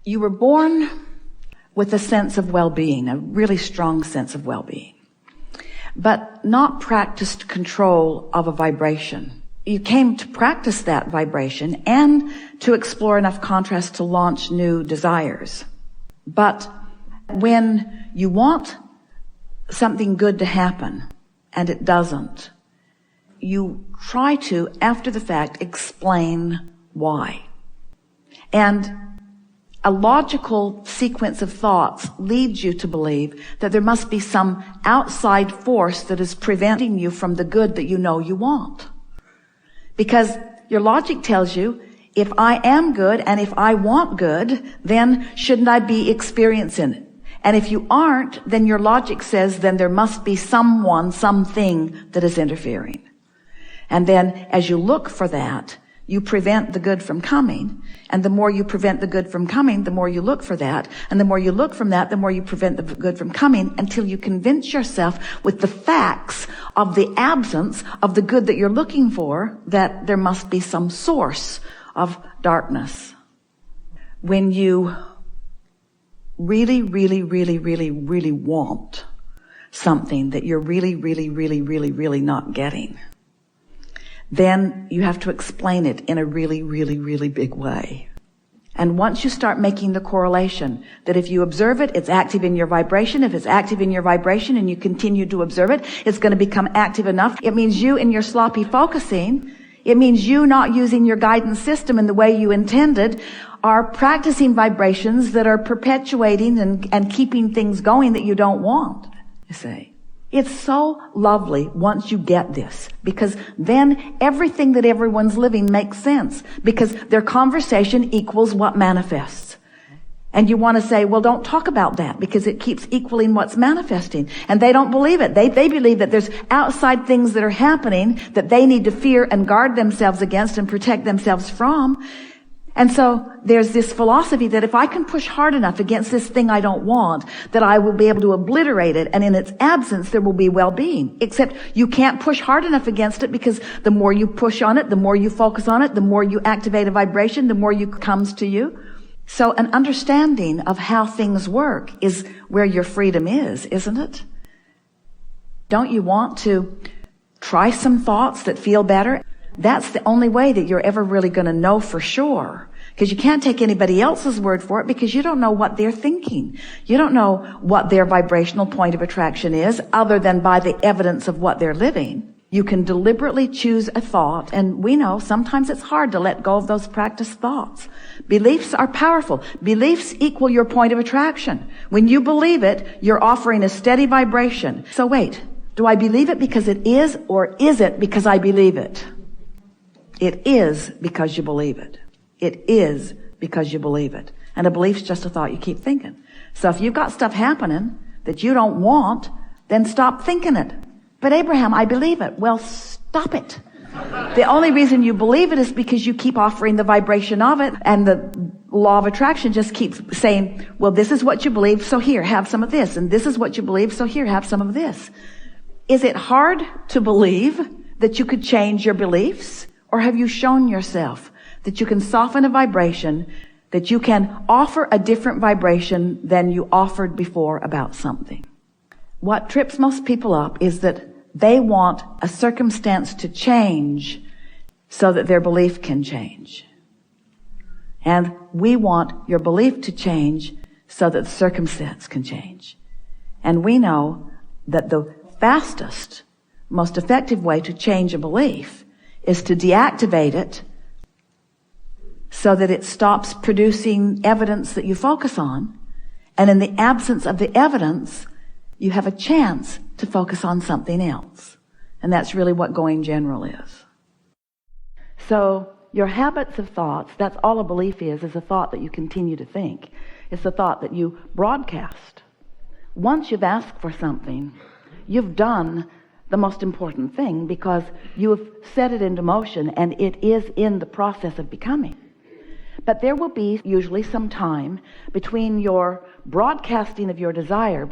You were born with a sense of well-being, a really strong sense of well-being, but not practiced control of a vibration. You came to practice that vibration and to explore enough contrast to launch new desires. But when you want something good to happen and it doesn't, you try to, after the fact, explain why. And a logical sequence of thoughts leads you to believe that there must be some outside force that is preventing you from the good that you know you want. Because your logic tells you, if I am good and if I want good, then shouldn't I be experiencing it? And if you aren't, then your logic says then there must be someone, something that is interfering. And then as you look for that, you prevent the good from coming. And the more you prevent the good from coming, the more you look for that. And the more you look from that, the more you prevent the good from coming, until you convince yourself with the facts of the absence of the good that you're looking for, that there must be some source of darkness. When you really, really, really, really, really want something that you're really, really, really, really, really not getting, then you have to explain it in a really, really, really big way. And once you start making the correlation that if you observe it, it's active in your vibration. If it's active in your vibration and you continue to observe it, it's going to become active enough. It means you in your sloppy focusing, it means you not using your guidance system in the way you intended, are practicing vibrations that are perpetuating and keeping things going that you don't want, you see. It's so lovely once you get this, because then everything that everyone's living makes sense, because their conversation equals what manifests. And you want to say, well, don't talk about that because it keeps equaling what's manifesting. And they don't believe it. They believe that there's outside things that are happening that they need to fear and guard themselves against and protect themselves from. And so there's this philosophy that if I can push hard enough against this thing I don't want, that I will be able to obliterate it, and in its absence there will be well-being. Except you can't push hard enough against it, because the more you push on it, the more you focus on it, the more you activate a vibration, the more it comes to you. So an understanding of how things work is where your freedom is, isn't it? Don't you want to try some thoughts that feel better? That's the only way that you're ever really going to know for sure. Because you can't take anybody else's word for it, because you don't know what they're thinking. You don't know what their vibrational point of attraction is, other than by the evidence of what they're living. You can deliberately choose a thought, and we know sometimes it's hard to let go of those practiced thoughts. Beliefs are powerful. Beliefs equal your point of attraction. When you believe it, you're offering a steady vibration. So wait, do I believe it because it is, or is it because I believe it? It is because you believe it. It is because you believe it. And a belief's just a thought you keep thinking. So if you've got stuff happening that you don't want, then stop thinking it. But Abraham, I believe it. Well, stop it. The only reason you believe it is because you keep offering the vibration of it, and the law of attraction just keeps saying, well, this is what you believe, so here, have some of this. And this is what you believe, so here, have some of this. Is it hard to believe that you could change your beliefs? Or have you shown yourself that you can soften a vibration, that you can offer a different vibration than you offered before about something? What trips most people up is that they want a circumstance to change so that their belief can change. And we want your belief to change so that the circumstance can change. And we know that the fastest, most effective way to change a belief is to deactivate it so that it stops producing evidence that you focus on. And in the absence of the evidence, you have a chance to focus on something else. And that's really what going general is. So your habits of thoughts, that's all a belief is a thought that you continue to think. It's a thought that you broadcast. Once you've asked for something, you've done the most important thing, because you have set it into motion and it is in the process of becoming. But there will be usually some time between your broadcasting of your desire,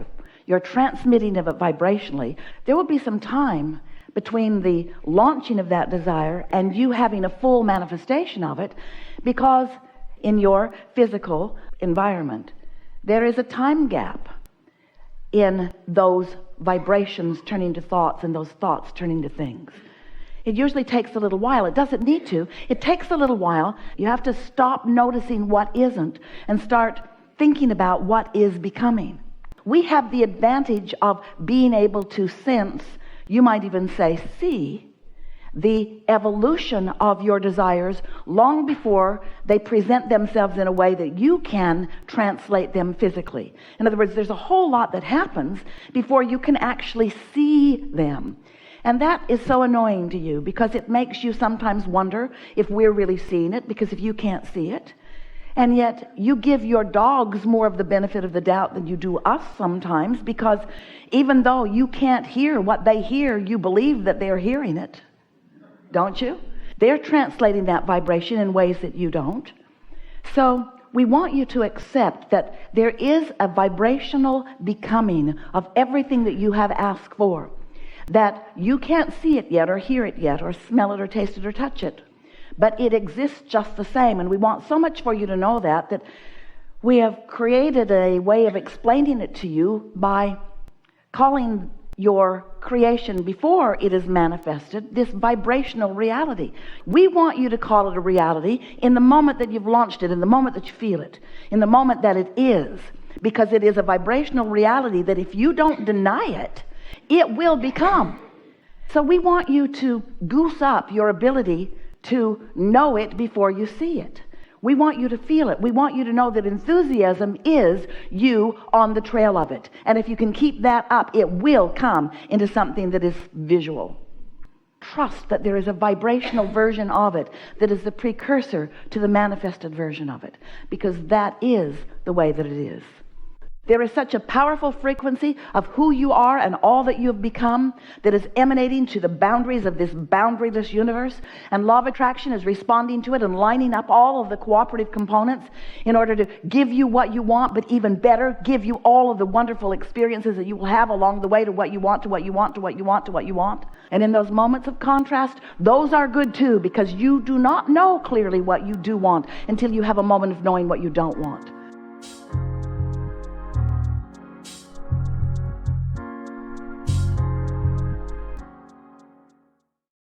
your transmitting of it vibrationally. There will be some time between the launching of that desire and you having a full manifestation of it, because in your physical environment. There is a time gap in those vibrations turning to thoughts and those thoughts turning to things. It usually takes a little while. It doesn't need to. It takes a little while. You have to stop noticing what isn't and start thinking about what is becoming. We have the advantage of being able to sense, you might even say see, the evolution of your desires long before they present themselves in a way that you can translate them physically. In other words, there's a whole lot that happens before you can actually see them. And that is so annoying to you because it makes you sometimes wonder if we're really seeing it, because if you can't see it, and yet you give your dogs more of the benefit of the doubt than you do us sometimes, because even though you can't hear what they hear, you believe that they're hearing it. Don't you? They're translating that vibration in ways that you don't. So we want you to accept that there is a vibrational becoming of everything that you have asked for, that you can't see it yet or hear it yet or smell it or taste it or touch it, but it exists just the same. And we want so much for you to know that we have created a way of explaining it to you by calling your creation before it is manifested this vibrational reality. We want you to call it a reality in the moment that you've launched it, in the moment that you feel it, in the moment that it is, because it is a vibrational reality that if you don't deny it, it will become. So we want you to goose up your ability to know it before you see it. We want you to feel it. We want you to know that enthusiasm is you on the trail of it. And if you can keep that up, it will come into something that is visual. Trust that there is a vibrational version of it that is the precursor to the manifested version of it, because that is the way that it is. There is such a powerful frequency of who you are and all that you have become that is emanating to the boundaries of this boundaryless universe, and law of attraction is responding to it and lining up all of the cooperative components in order to give you what you want, but even better, give you all of the wonderful experiences that you will have along the way to what you want, to what you want, to what you want, to what you want. And in those moments of contrast, those are good too, because you do not know clearly what you do want until you have a moment of knowing what you don't want.